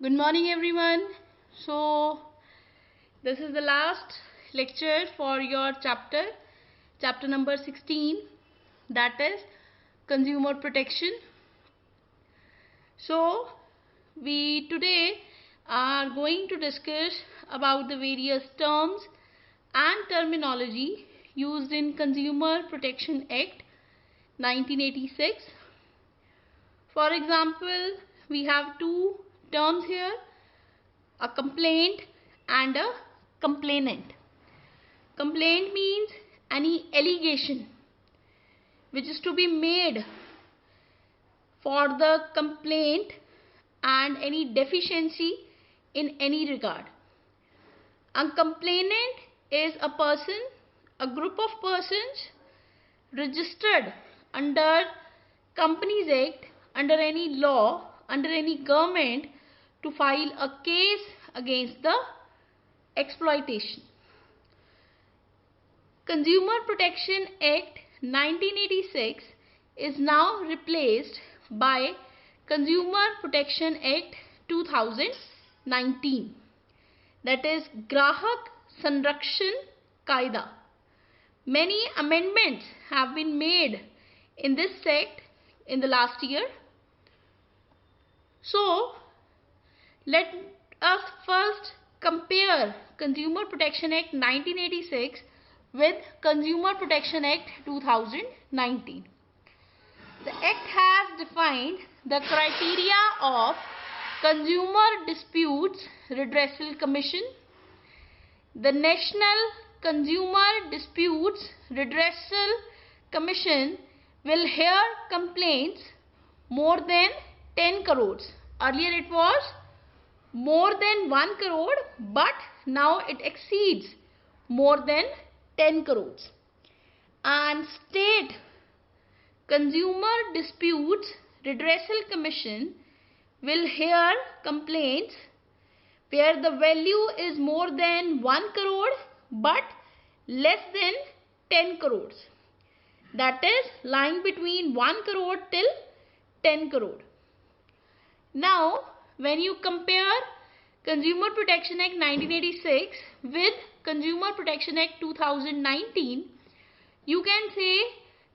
Good morning, everyone. So, this is the last lecture for your chapter number 16, that is consumer protection. So, we today are going to discuss about the various terms and terminology used in Consumer Protection Act 1986. For example, we have two terms here, a complaint and a complainant. Complaint means any allegation which is to be made for the complaint and any deficiency in any regard. A complainant is a person, a group of persons registered under Companies Act, under any law, under any government to file a case against the exploitation. Consumer Protection Act 1986 is now replaced by Consumer Protection Act 2019, that is Grahak Sanrakshan Kaida. Many amendments have been made in this act in the last year. So, let us first compare Consumer Protection Act 1986 with Consumer Protection Act 2019. The Act has defined the criteria of Consumer Disputes Redressal Commission. The National Consumer Disputes Redressal Commission will hear complaints more than 10 crores. Earlier it was more than 1 crore, but now it exceeds more than 10 crores. And State Consumer Disputes Redressal Commission will hear complaints where the value is more than 1 crore but less than 10 crores. That is lying between 1 crore till 10 crore. Now, when you compare Consumer Protection Act 1986 with Consumer Protection Act 2019, you can say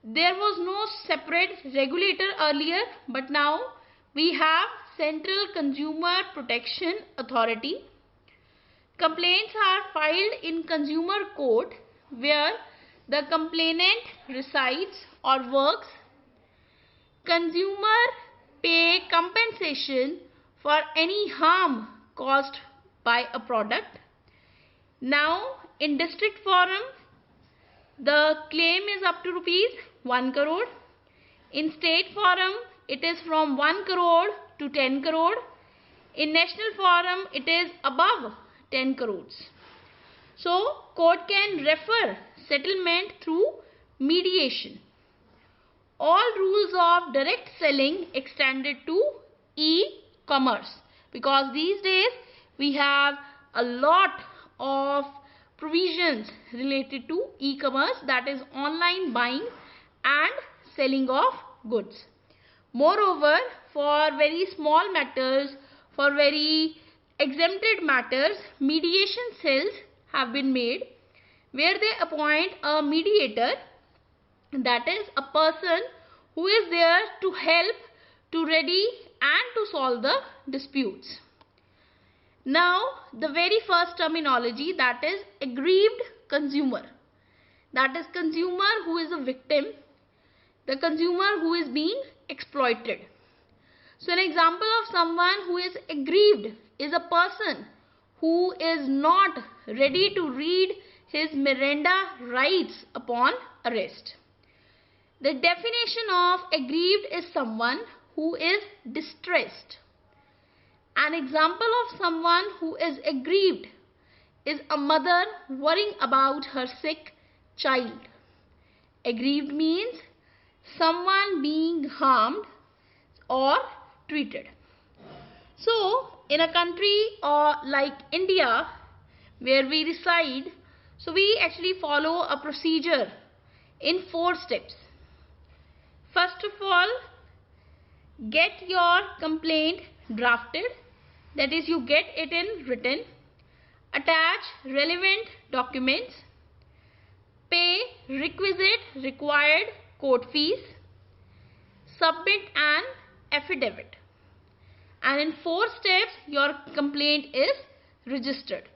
there was no separate regulator earlier, but now we have Central Consumer Protection Authority. Complaints are filed in Consumer Court where the complainant resides or works. Consumer pay compensation for any harm caused by a product. Now, in district forum, the claim is up to rupees 1 crore. In state forum, it is from 1 crore to 10 crore. In national forum, it is above 10 crores. So, court can refer settlement through mediation. All rules of direct selling extended to e-commerce, because these days we have a lot of provisions related to e-commerce, that is online buying and selling of goods. Moreover, for very small matters, for very exempted matters, mediation cells have been made where they appoint a mediator, that is a person who is there to help to ready and to solve the disputes. Now, the very first terminology, that is aggrieved consumer. That is consumer who is a victim, the consumer who is being exploited. So, an example of someone who is aggrieved is a person who is not ready to read his Miranda rights upon arrest. The definition of aggrieved is someone who is distressed. An example of someone who is aggrieved is a mother worrying about her sick child. Aggrieved means someone being harmed or treated. So, in a country like India, where we reside, so we actually follow a procedure in 4 steps. First of all, get your complaint drafted. that is you get it in written, attach relevant documents, pay requisite required court fees, submit an affidavit, and in 4 steps your complaint is registered.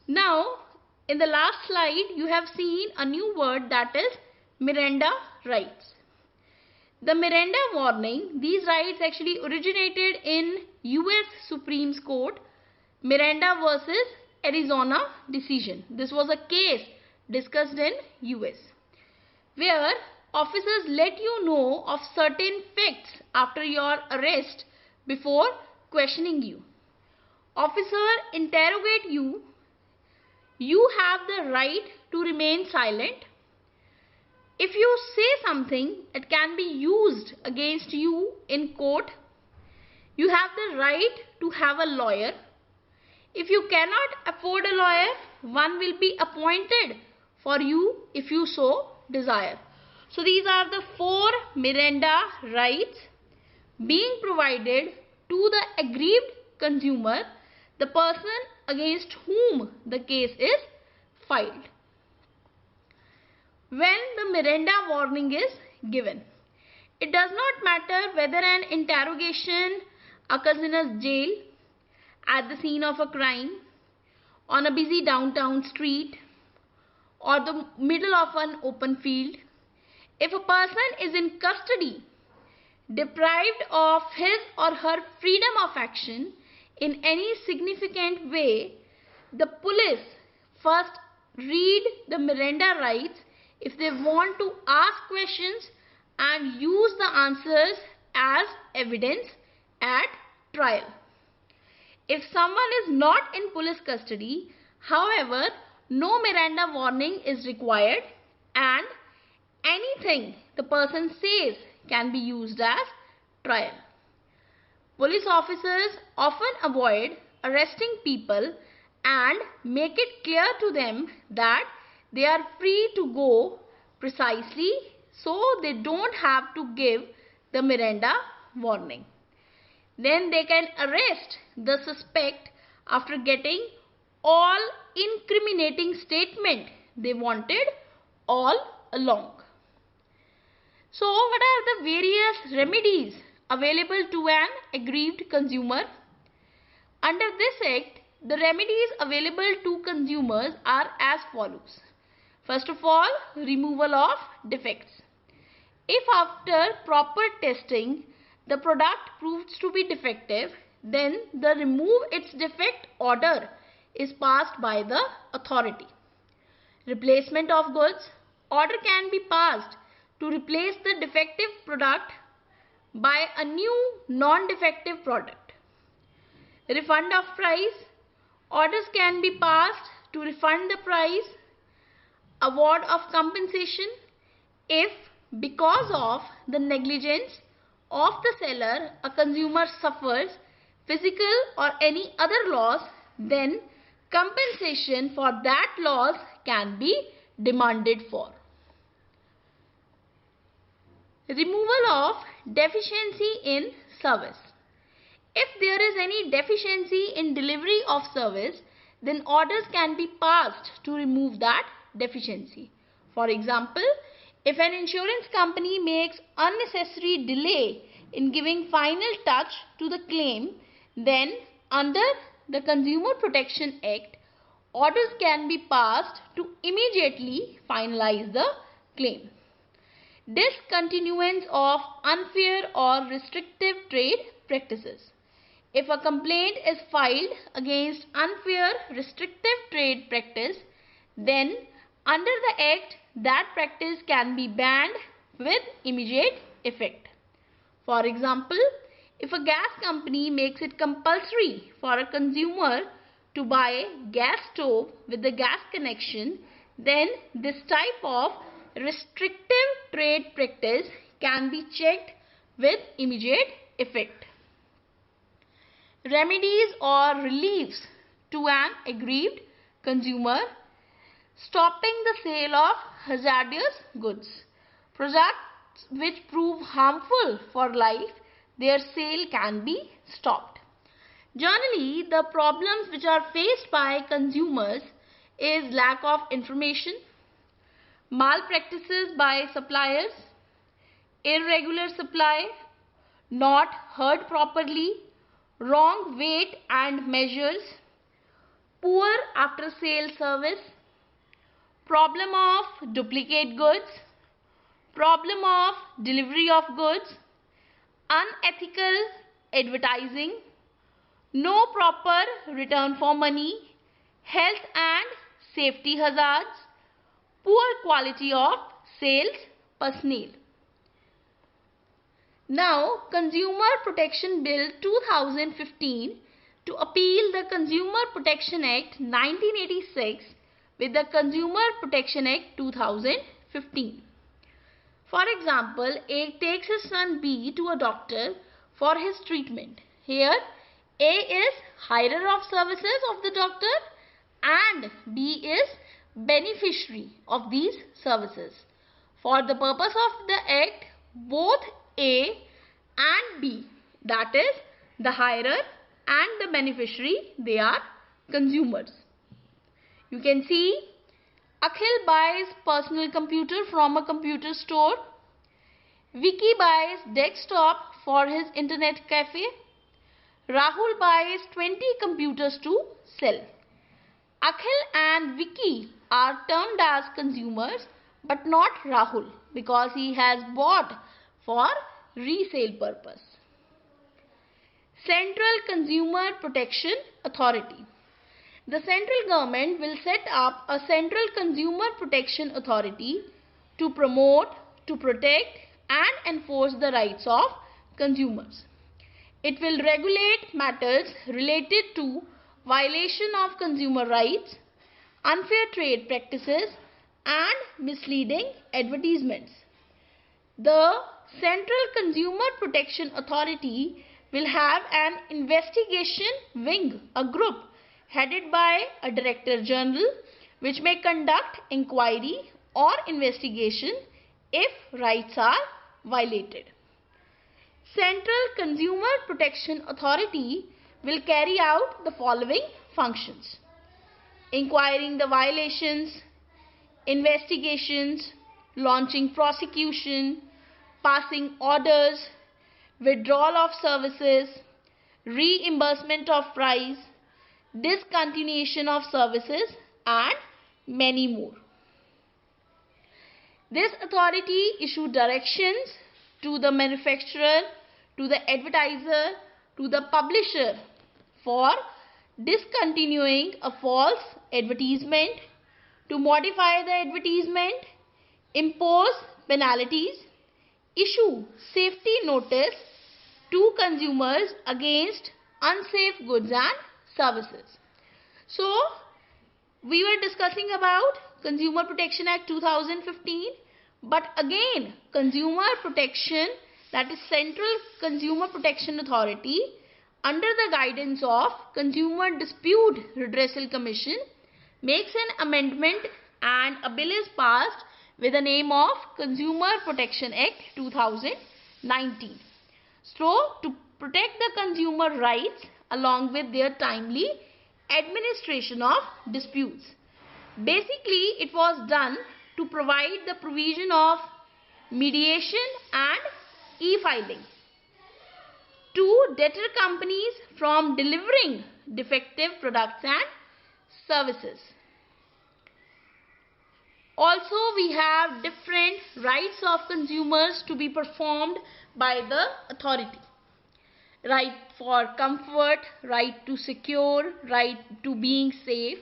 Now in the last slide you have seen a new word, that is Miranda rights. The Miranda warning, these rights actually originated in US Supreme Court Miranda versus Arizona decision. This was a case discussed in US where officers let you know of certain facts after your arrest before questioning you. Officer interrogate you. You have the right to remain silent. If you say something, it can be used against you in court. You have the right to have a lawyer. If you cannot afford a lawyer, one will be appointed for you if you so desire. So these are the 4 Miranda rights being provided to the aggrieved consumer, the person against whom the case is filed. When the Miranda warning is given, it does not matter whether an interrogation occurs in a jail, at the scene of a crime, on a busy downtown street, or the middle of an open field. If a person is in custody, deprived of his or her freedom of action in any significant way, the police first read the Miranda rights if they want to ask questions and use the answers as evidence at trial. If someone is not in police custody, however, no Miranda warning is required and anything the person says can be used as trial. Police officers often avoid arresting people and make it clear to them that they are free to go precisely so they don't have to give the Miranda warning. Then they can arrest the suspect after getting all incriminating statement they wanted all along. So what are the various remedies available to an aggrieved consumer? Under this act, the remedies available to consumers are as follows. First of all, removal of defects. If after proper testing the product proves to be defective, then the remove its defect order is passed by the authority. Replacement of goods. Order can be passed to replace the defective product by a new non-defective product. Refund of price. Orders can be passed to refund the price. Award of compensation if because of the negligence of the seller a consumer suffers physical or any other loss, then compensation for that loss can be demanded for. Removal of deficiency in service. If there is any deficiency in delivery of service, then orders can be passed to remove that deficiency. For example, if an insurance company makes unnecessary delay in giving final touch to the claim, then under the Consumer Protection Act, orders can be passed to immediately finalize the claim. Discontinuance of unfair or restrictive trade practices. If a complaint is filed against unfair restrictive trade practice, then under the Act, that practice can be banned with immediate effect. For example, if a gas company makes it compulsory for a consumer to buy gas stove with the gas connection, then this type of restrictive trade practice can be checked with immediate effect. Remedies or reliefs to an aggrieved consumer. Stopping the sale of hazardous goods. Products which prove harmful for life, their sale can be stopped. Generally, the problems which are faced by consumers is lack of information, malpractices by suppliers, irregular supply, not heard properly, wrong weight and measures, poor after sale service, problem of duplicate goods, problem of delivery of goods, unethical advertising, no proper return for money, health and safety hazards, poor quality of sales personnel. Now, Consumer Protection Bill 2015 to appeal the Consumer Protection Act 1986 with the Consumer Protection Act 2015. For example, A takes his son B to a doctor for his treatment. Here, A is hirer of services of the doctor and B is beneficiary of these services. For the purpose of the Act, both A and B, that is the hirer and the beneficiary, they are consumers. You can see Akhil buys personal computer from a computer store. Vicky buys desktop for his internet cafe. Rahul buys 20 computers to sell. Akhil and Vicky are termed as consumers but not Rahul because he has bought for resale purpose. Central Consumer Protection Authority. The central government will set up a Central Consumer Protection Authority to promote, to protect and enforce the rights of consumers. It will regulate matters related to violation of consumer rights, unfair trade practices and misleading advertisements. The Central Consumer Protection Authority will have an investigation wing, a group headed by a Director General which may conduct inquiry or investigation if rights are violated. Central Consumer Protection Authority will carry out the following functions: inquiring the violations, investigations, launching prosecution, passing orders, withdrawal of services, reimbursement of price, discontinuation of services and many more. This authority issues directions to the manufacturer, to the advertiser, to the publisher for discontinuing a false advertisement, to modify the advertisement, impose penalties, issue safety notice to consumers against unsafe goods and services. So, we were discussing about Consumer Protection Act 2015, but again Consumer Protection, that is Central Consumer Protection Authority, under the guidance of Consumer Dispute Redressal Commission, makes an amendment and a bill is passed with the name of Consumer Protection Act 2019. So, to protect the consumer rights along with their timely administration of disputes. Basically, it was done to provide the provision of mediation and e-filing to deter companies from delivering defective products and services. Also, we have different rights of consumers to be performed by the authority. Right for comfort, right to secure, right to being safe,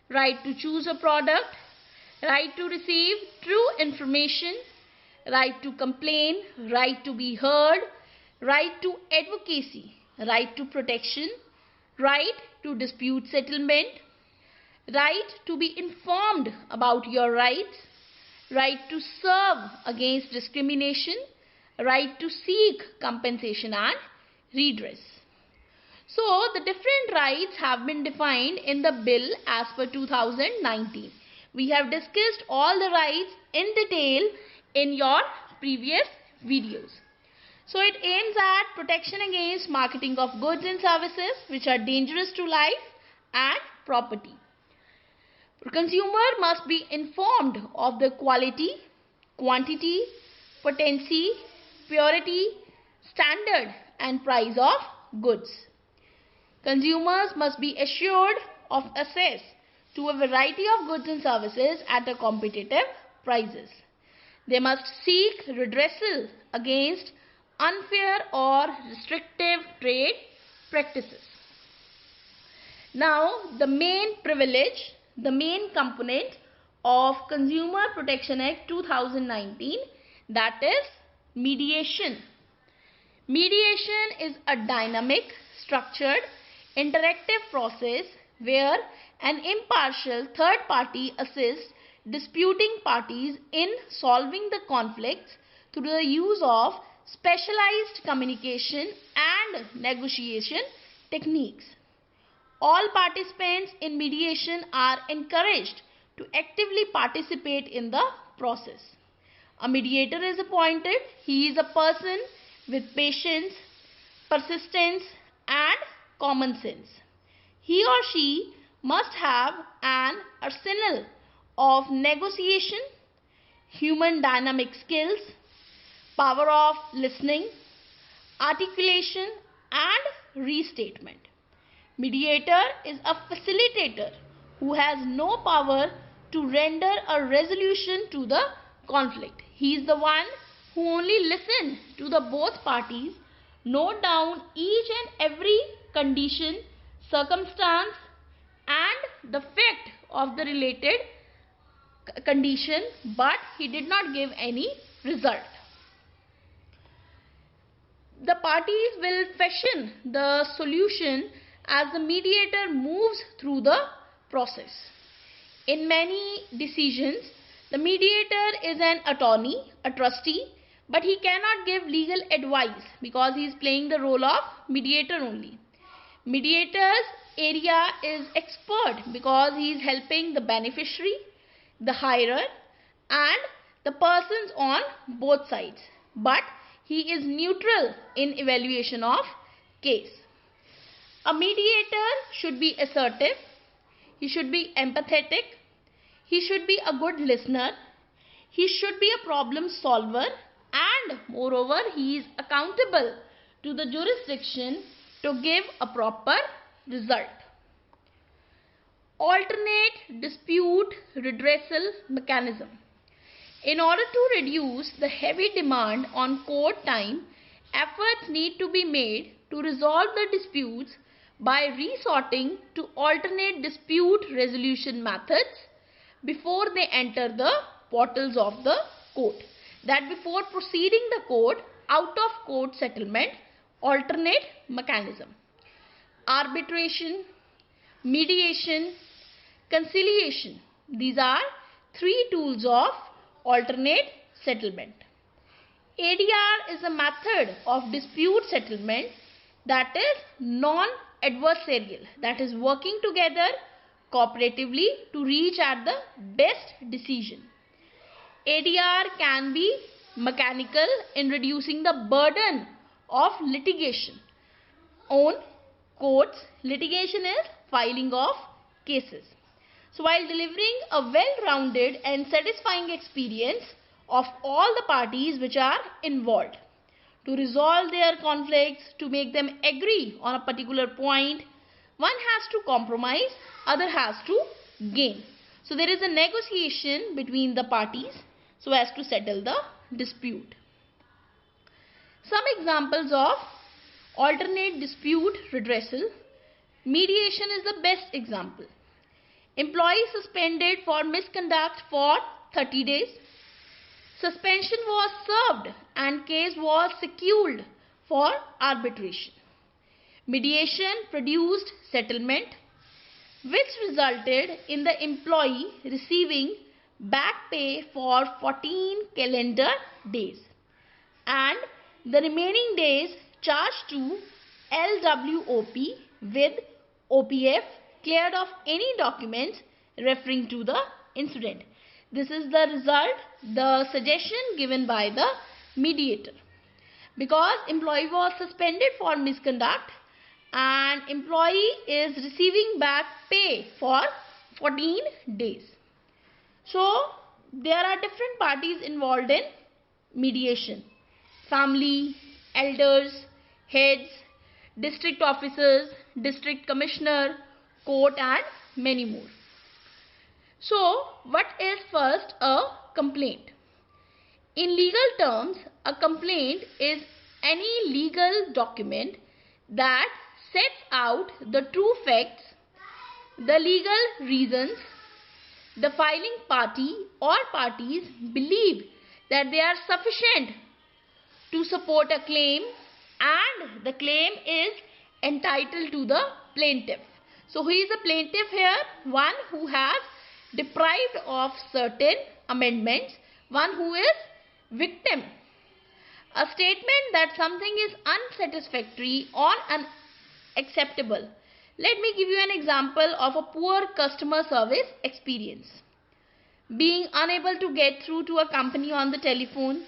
right to choose a product, right to receive true information, right to complain, right to be heard, right to advocacy, right to protection, right to dispute settlement, right to be informed about your rights, right to serve against discrimination, right to seek compensation and redress. So, the different rights have been defined in the bill as per 2019. We have discussed all the rights in detail in your previous videos. So it aims at protection against marketing of goods and services which are dangerous to life and property. Consumer must be informed of the quality, quantity, potency, purity, standard and price of goods. Consumers must be assured of access to a variety of goods and services at a competitive prices. They must seek redressal against unfair or restrictive trade practices. Now, the main privilege, the main component of Consumer Protection Act 2019, that is mediation. Mediation is a dynamic, structured, interactive process where an impartial third party assists disputing parties in solving the conflicts through the use of specialized communication and negotiation techniques. All participants in mediation are encouraged to actively participate in the process. A mediator is appointed. He is a person with patience, persistence and common sense. He or she must have an arsenal of negotiation, human dynamic skills, power of listening, articulation and restatement. Mediator is a facilitator who has no power to render a resolution to the conflict. He is the one who only listens to the both parties, note down each and every condition, circumstance and the fact of the related condition, but he did not give any result. The parties will fashion the solution as the mediator moves through the process. In many decisions, the mediator is an attorney, a trustee, but he cannot give legal advice because he is playing the role of mediator only. Mediator's area is expert because he is helping the beneficiary, the hirer and the persons on both sides, but he is neutral in evaluation of case. A mediator should be assertive, he should be empathetic, he should be a good listener, he should be a problem solver and moreover he is accountable to the jurisdiction to give a proper result. Alternate dispute redressal mechanism. In order to reduce the heavy demand on court time, efforts need to be made to resolve the disputes by resorting to alternate dispute resolution methods before they enter the portals of the court. That before proceeding the court, out of court settlement, alternate mechanism. Arbitration, mediation, conciliation. These are three tools of alternate settlement. ADR is a method of dispute settlement that is non-adversarial, that is working together cooperatively to reach at the best decision. ADR can be mechanical in reducing the burden of litigation. On courts, litigation is filing of cases. So while delivering a well-rounded and satisfying experience of all the parties which are involved, to resolve their conflicts, to make them agree on a particular point, one has to compromise, other has to gain. So there is a negotiation between the parties so as to settle the dispute. Some examples of alternate dispute redressal. Mediation is the best example. Employee suspended for misconduct for 30 days. Suspension was served and case was secured for arbitration. Mediation produced settlement which resulted in the employee receiving back pay for 14 calendar days and the remaining days charged to LWOP with OPF cleared of any documents referring to the incident. This is the result, the suggestion given by the mediator. because employee was suspended for misconduct and employee is receiving back pay for 14 days. So there are different parties involved in mediation: family, elders, heads, district officers, district commissioner, court, and many more. So what is first a complaint? In legal terms, a complaint is any legal document that sets out the true facts, the legal reasons the filing party or parties believe that they are sufficient to support a claim and the claim is entitled to the plaintiff. So who is the plaintiff here? One who has deprived of certain amendments, one who is victim. A statement that something is unsatisfactory or unacceptable. Let me give you an example of a poor customer service experience. Being unable to get through to a company on the telephone,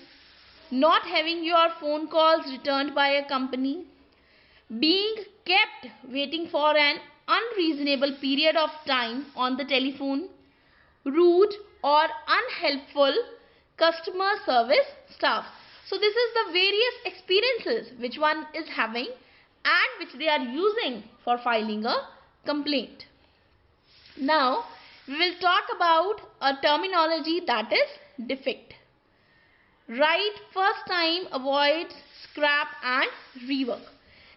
not having your phone calls returned by a company, being kept waiting for an unreasonable period of time on the telephone, rude or unhelpful customer service staff. So this is the various experiences which one is having and which they are using for filing a complaint. Now we will talk about a terminology that is defect. Write first time, avoid, scrap and rework.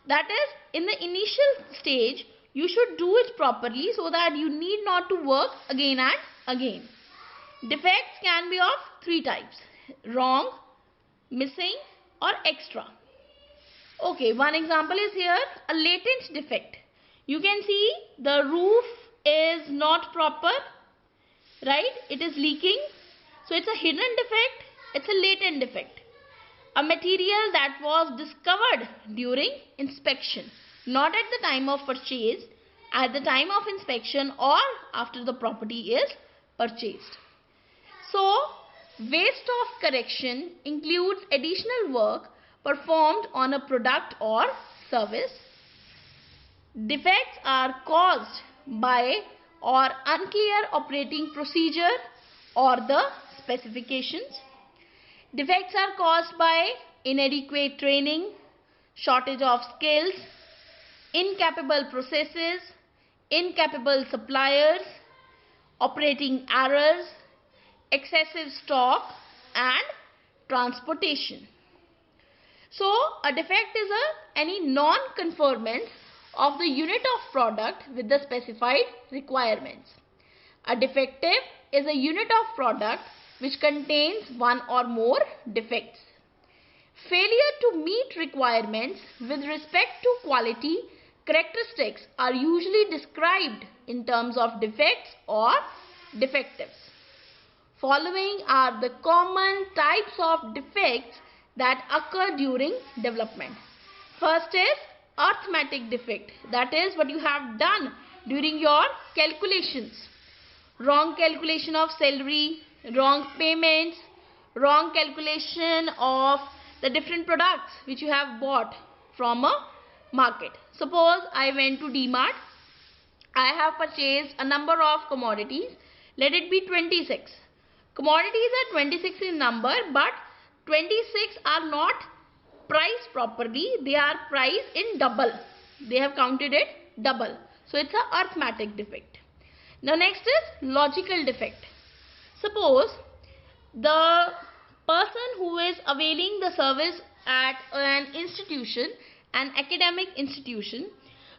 That is, in the initial stage you should do it properly so that you need not to work again and again. Defects can be of three types: wrong, missing or extra. Okay, one example is here, a latent defect. You can see the roof is not proper, right? It is leaking. So it's a hidden defect, it's a latent defect. A material that was discovered during inspection, not at the time of purchase, at the time of inspection or after the property is purchased. So, waste of correction includes additional work performed on a product or service. Defects are caused by or unclear operating procedure or the specifications. Defects are caused by inadequate training, shortage of skills, incapable processes, incapable suppliers, operating errors, excessive stock and transportation. So a defect is any non-conformance of the unit of product with the specified requirements. A defective is a unit of product which contains one or more defects. Failure to meet requirements with respect to quality characteristics are usually described in terms of defects or defectives. Following are the common types of defects that occur during development. First is arithmetic defect. That is what you have done during your calculations. Wrong calculation of salary, wrong payments, wrong calculation of the different products which you have bought from a market. Suppose I went to D-Mart. I have purchased a number of commodities. Let it be 26. Commodities are 26 in number, but 26 are not priced properly. They are priced in double. They have counted it double. So it's a arithmetic defect. Now next is logical defect. Suppose the person who is availing the service at an institution, an academic institution,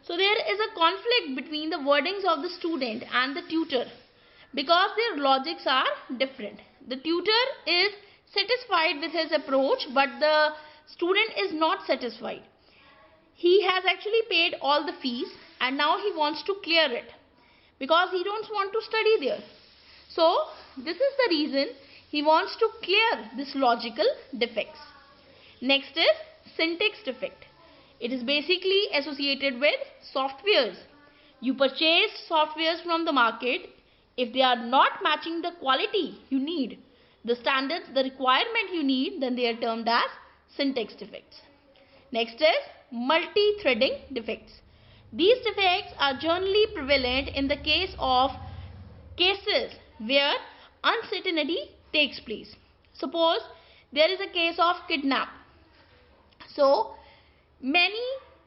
so there is a conflict between the wordings of the student and the tutor because their logics are different. The tutor is satisfied with his approach, but the student is not satisfied. He has actually paid all the fees and now he wants to clear it because he don't want to study there. So this is the reason he wants to clear this logical defects. Next is syntax defect. It is basically associated with softwares. You purchase softwares from the market. If they are not matching the quality you need, the standards, the requirement you need, then they are termed as syntax defects. Next is multi-threading defects. These defects are generally prevalent in the case of cases where uncertainty takes place. Suppose there is a case of kidnap. So many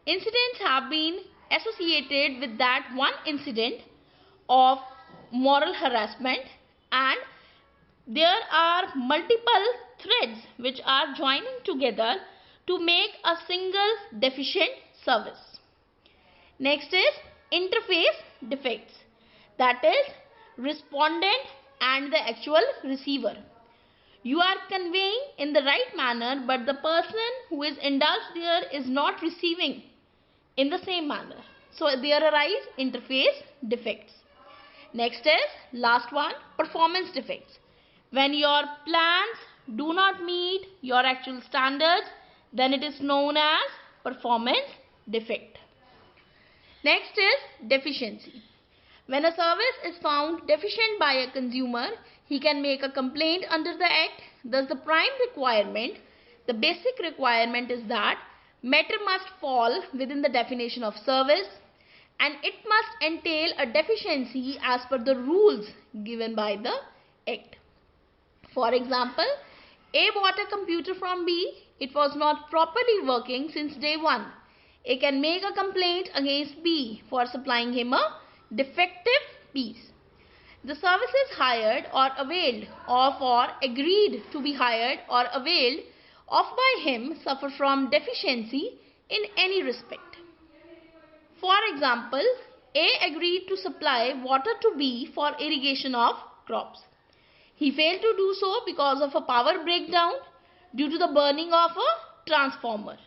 incidents have been associated with that one incident of moral harassment, and there are multiple threads which are joining together to make a single deficient service. Next is interface defects, that is respondent and the actual receiver. You are conveying in the right manner, but the person who is indulged there is not receiving in the same manner. So there arise interface defects. Next is last one, performance defects. When your plans do not meet your actual standards, then it is known as performance defect. Next is deficiency. When a service is found deficient by a consumer, he can make a complaint under the Act. Thus, the prime requirement, the basic requirement is that matter must fall within the definition of service, and it must entail a deficiency as per the rules given by the Act. For example, A bought a computer from B. It was not properly working since day one. A can make a complaint against B for supplying him a defective piece. The services hired or availed of or agreed to be hired or availed of by him suffer from deficiency in any respect. For example, A agreed to supply water to B for irrigation of crops. He failed to do so because of a power breakdown due to the burning of a transformer.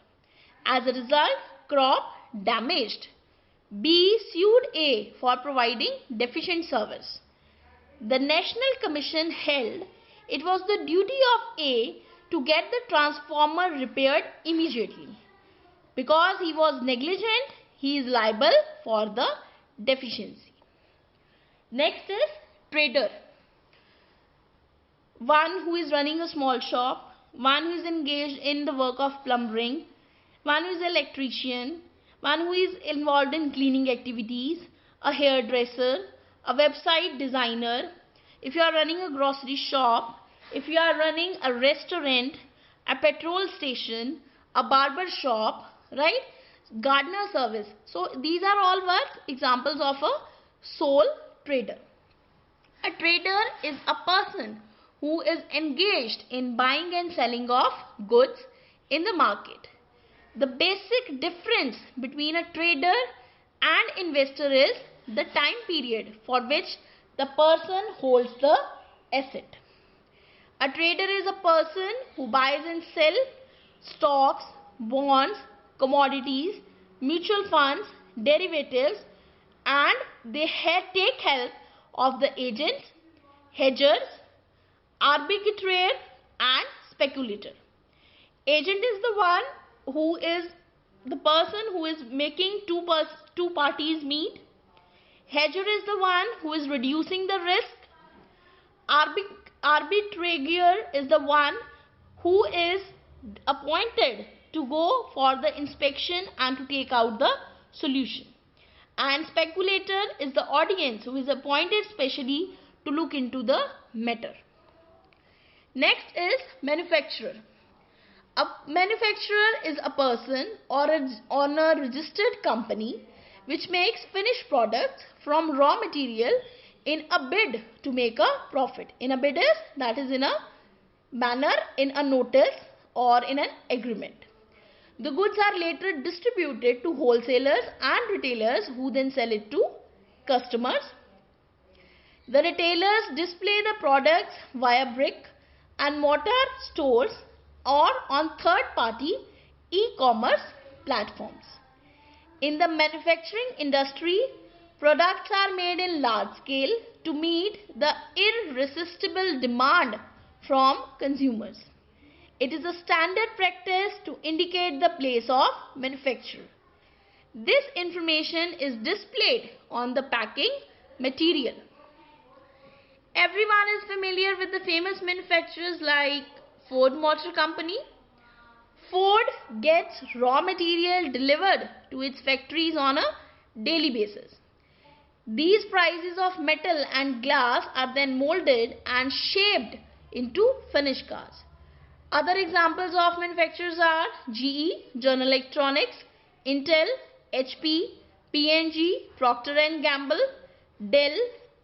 As a result, crop damaged. B sued A for providing deficient service. The National Commission held it was the duty of A to get the transformer repaired immediately. Because he was negligent, he is liable for the deficiency. Next is trader. One who is running a small shop, one who is engaged in the work of plumbing, one who is an electrician, one who is involved in cleaning activities, a hairdresser, a website designer. If you are running a grocery shop, if you are running a restaurant, a petrol station, a barber shop, right? Gardener service. So these are all what examples of a sole trader. A trader is a person who is engaged in buying and selling of goods in the market. The basic difference between a trader and investor is the time period for which the person holds the asset. A trader is a person who buys and sells stocks, bonds, commodities, mutual funds, derivatives, and they take help of the agents, hedgers, arbitrator and speculator. Agent is the one who is the person who is making two parties meet. Hedger is the one who is reducing the risk. Arbitrator is the one who is appointed to go for the inspection and to take out the solution. And speculator is the audience who is appointed specially to look into the matter. Next is manufacturer. A manufacturer is a person or a registered company which makes finished products from raw material in a bid to make a profit. In a bid is, that is in a manner, in a notice or in an agreement. The goods are later distributed to wholesalers and retailers who then sell it to customers. The retailers display the products via brick and mortar stores or on third-party e-commerce platforms. In the manufacturing industry, products are made in large scale to meet the irresistible demand from consumers. It is a standard practice to indicate the place of manufacture. This information is displayed on the packing material. Everyone is familiar with the famous manufacturers like Ford Motor Company. Ford gets raw material delivered to its factories on a daily basis. These prices of metal and glass are then molded and shaped into finished cars. Other examples of manufacturers are GE, General Electronics, Intel, HP, P&G, Procter & Gamble, Dell,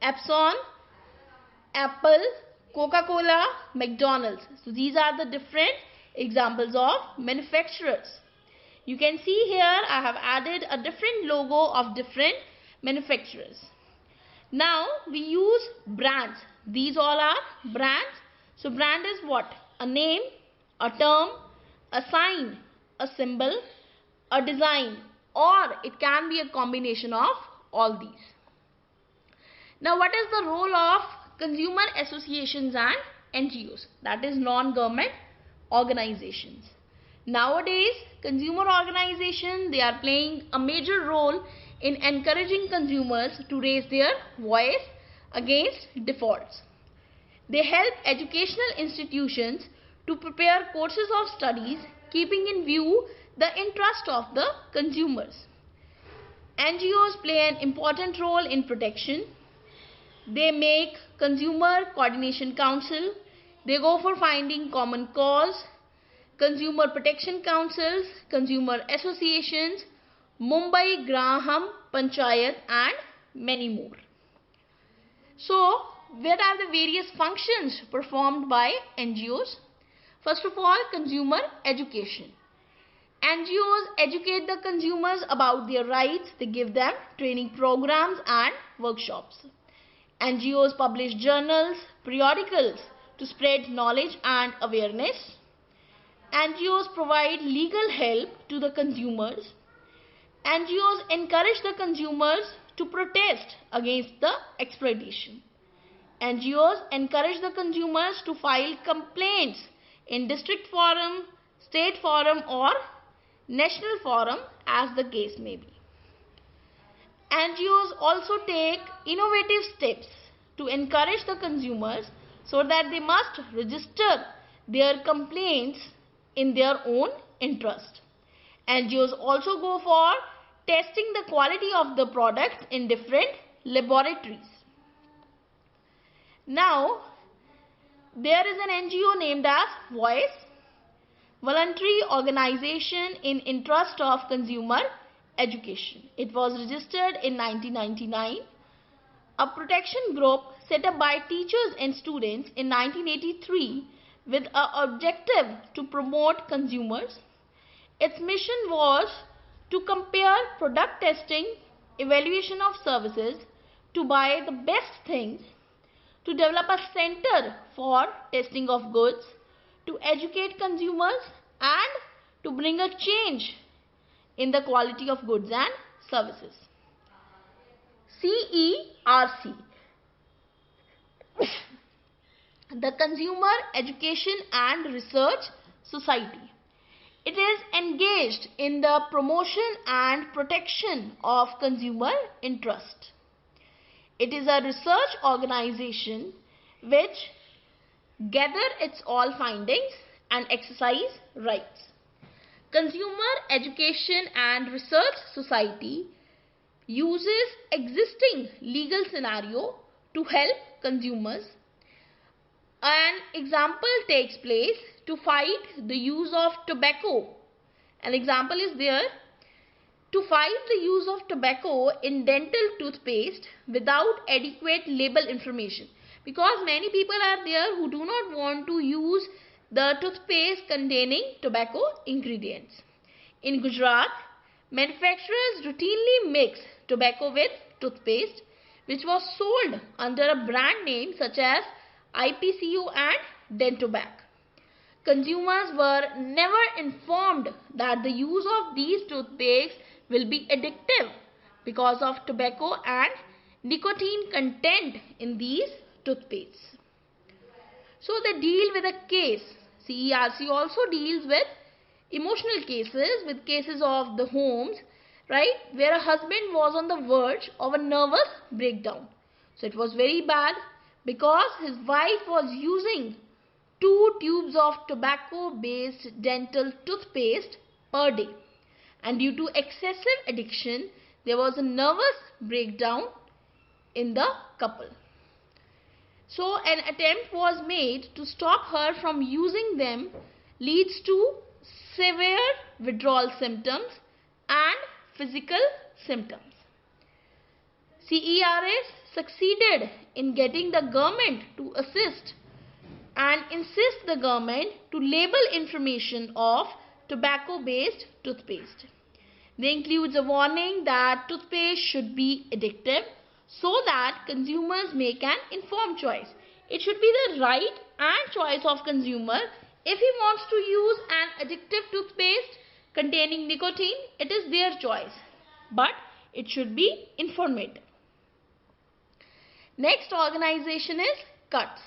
Epson, Apple, Coca-Cola, McDonald's. So these are the different examples of manufacturers. You can see here I have added a different logo of different manufacturers. Now we use brands. These all are brands. So brand is what? A name, a term, a sign, a symbol, a design, or it can be a combination of all these. Now what is the role of consumer associations and NGOs? That is non-government organizations. Nowadays, consumer organizations, they are playing a major role in encouraging consumers to raise their voice against defaults. They help educational institutions to prepare courses of studies keeping in view the interest of the consumers. NGOs play an important role in protection. They make consumer coordination council. They go for finding common cause, consumer protection councils, consumer associations, Mumbai Graham Panchayat and many more. So, what are the various functions performed by NGOs? First of all, consumer education. NGOs educate the consumers about their rights. They give them training programs and workshops. NGOs publish journals, periodicals to spread knowledge and awareness. NGOs provide legal help to the consumers. NGOs encourage the consumers to protest against the exploitation. NGOs encourage the consumers to file complaints in district forum, state forum or national forum as the case may be. NGOs also take innovative steps to encourage the consumers so that they must register their complaints in their own interest. NGOs also go for testing the quality of the products in different laboratories. Now, there is an NGO named as Voice, voluntary organization in interest of consumer education. It was registered in 1999. A protection group set up by teachers and students in 1983 with an objective to promote consumers. Its mission was to compare product testing, evaluation of services, to buy the best things, to develop a center for testing of goods, to educate consumers and to bring a change in the quality of goods and services. CERC, the Consumer Education and Research Society. It is engaged in the promotion and protection of consumer interest. It is a research organization which gather its all findings and exercise rights. Consumer Education and Research Society uses existing legal scenario to help consumers. An example takes place to fight the use of tobacco. An example is there to fight the use of tobacco in dental toothpaste without adequate label information. Because many people are there who do not want to use the toothpaste containing tobacco ingredients. In Gujarat, manufacturers routinely mix tobacco with toothpaste, which was sold under a brand name such as IPCU and Dentobac. Consumers were never informed that the use of these toothpastes will be addictive because of tobacco and nicotine content in these toothpastes. So they deal with a case. CERC also deals with emotional cases, with cases of the homes, right, where a husband was on the verge of a nervous breakdown. So it was very bad because his wife was using 2 tubes of tobacco-based dental toothpaste per day. And due to excessive addiction, there was a nervous breakdown in the couple. So an attempt was made to stop her from using them, leads to severe withdrawal symptoms and physical symptoms. CERS succeeded in getting the government to assist and insist the government to label information of tobacco-based toothpaste. They includes a warning that toothpaste should be addictive so that consumers make an informed choice. It should be the right and choice of consumer. If he wants to use an addictive toothpaste containing nicotine, it is their choice. But it should be informative. Next organization is CUTS,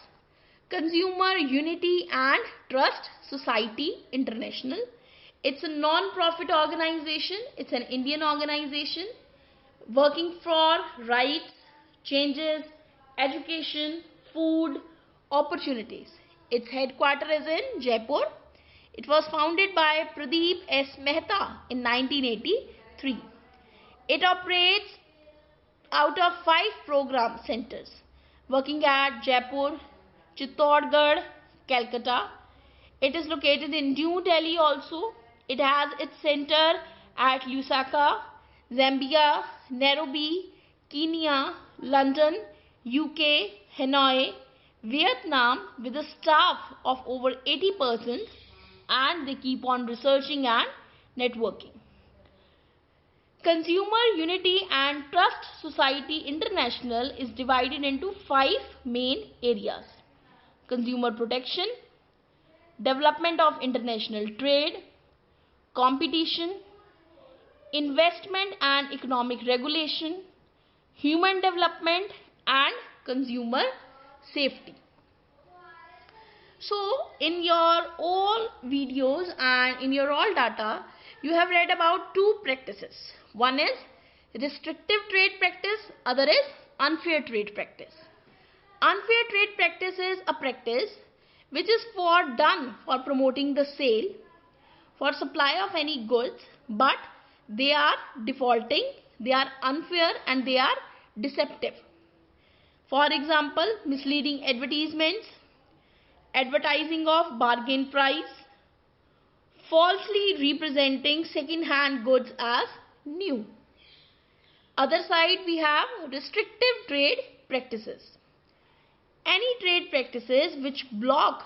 Consumer Unity and Trust Society International. It's a non-profit organization. It's an Indian organization working for rights, changes, education, food, opportunities. Its headquarters is in Jaipur. It was founded by Pradeep S. Mehta in 1983. It operates out of 5 program centers working at Jaipur, Chittorgarh, Calcutta. It is located in New Delhi also. It has its center at Lusaka, Zambia, Nairobi, Kenya, London, UK, Hanoi, Vietnam with a staff of over 80 persons, and they keep on researching and networking. Consumer Unity and Trust Society International is divided into 5 main areas: consumer protection, development of international trade, competition, investment and economic regulation, human development, and consumer safety. So in your all videos and in your all data, you have read about 2 practices. One is restrictive trade practice, other is unfair trade practice. Unfair trade practice is a practice which is done for promoting the sale, for supply of any goods, but they are defaulting, they are unfair and they are deceptive. For example, misleading advertisements, advertising of bargain price, falsely representing second-hand goods as new. Other side we have restrictive trade practices. Any trade practices which block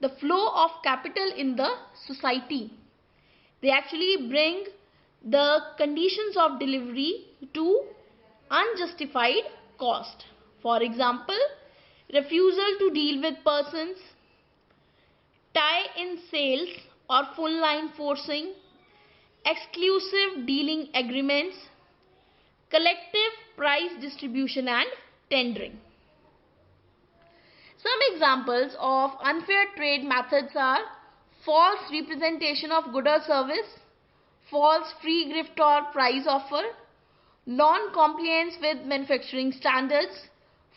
the flow of capital in the society. They actually bring the conditions of delivery to unjustified cost. For example, refusal to deal with persons, tie-in sales or full line forcing, exclusive dealing agreements, collective price distribution and tendering. Some examples of unfair trade methods are false representation of good or service, false free gift or price offer, non-compliance with manufacturing standards,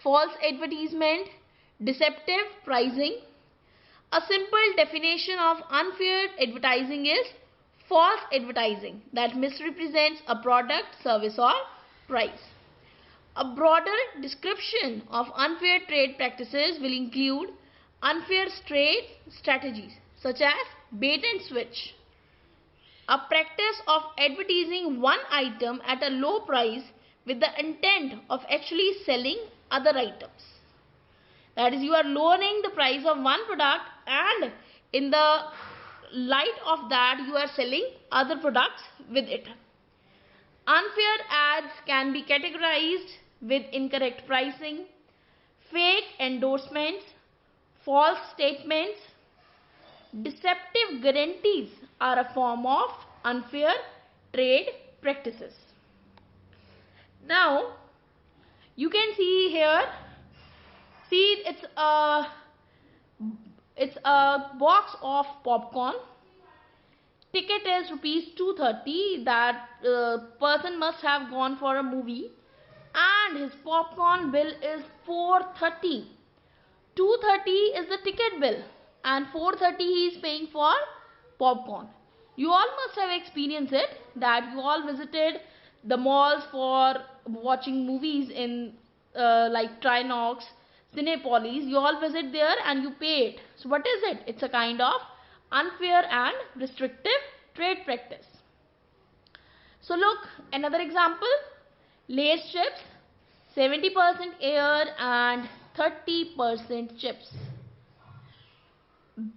false advertisement, deceptive pricing. A simple definition of unfair advertising is false advertising that misrepresents a product, service or price. A broader description of unfair trade practices will include unfair trade strategies such as bait and switch, a practice of advertising one item at a low price with the intent of actually selling other items. That is, you are lowering the price of one product and in the light of that you are selling other products with it. Unfair ads can be categorized with incorrect pricing, fake endorsements, false statements. Deceptive guarantees are a form of unfair trade practices. Now, you can see here, it's a box of popcorn. Ticket is rupees 230. That person must have gone for a movie and his popcorn bill is 430. 230 is the ticket bill and 4:30 he is paying for popcorn. You all must have experienced it, that you all visited the malls for watching movies in like Trinox, Cinepolis. You all visit there and you pay it. So what is it? It's a kind of unfair and restrictive trade practice. So look, another example, Lay's chips, 70% air and 30% chips.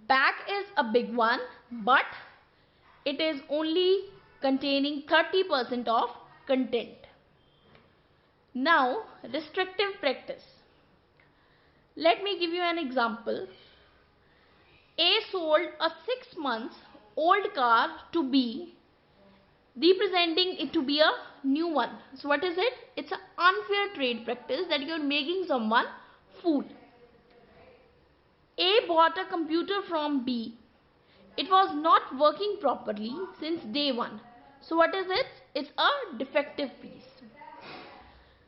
Back is a big one, but it is only containing 30% of content. Now, restrictive practice. Let me give you an example. A sold a 6 months old car to B, representing it to be a new one. So what is it? It's an unfair trade practice that you're making someone fool. A bought a computer from B. It was not working properly since day one. So what is it? It's a defective piece.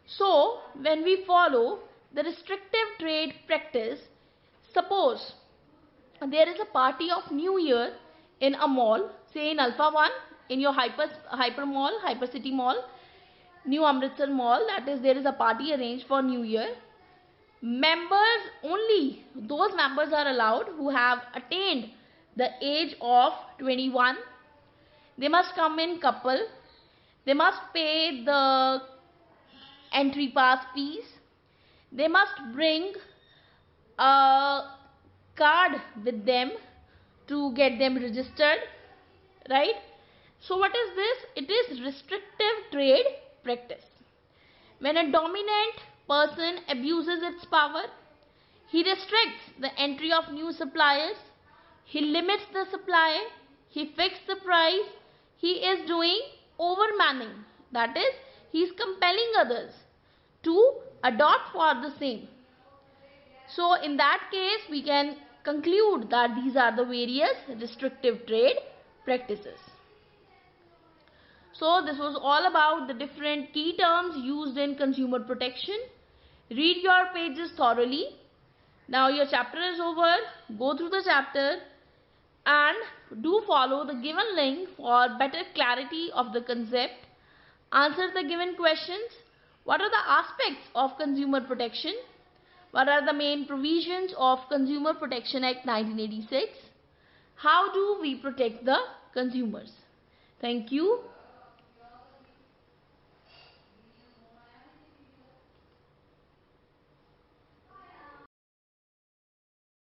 So when we follow the restrictive trade practice, suppose there is a party of New Year in a mall, say in Alpha 1, in your hyper mall, hyper city mall, New Amritsar mall, that is, there is a party arranged for New Year. Members, only those members are allowed who have attained the age of 21. They must come in couple. They must pay the entry pass fees. They must bring a card with them to get them registered, right? So what is this? It is restrictive trade practice. When a dominant person abuses its power, he restricts the entry of new suppliers, he limits the supply, he fixes the price, he is doing overmanning. That is, he is compelling others to adopt for the same. So in that case, we can conclude that these are the various restrictive trade practices. So this was all about the different key terms used in consumer protection. Read your pages thoroughly. Now your chapter is over. Go through the chapter and do follow the given link for better clarity of the concept. Answer the given questions. What are the aspects of consumer protection? What are the main provisions of Consumer Protection Act 1986? How do we protect the consumers? Thank you.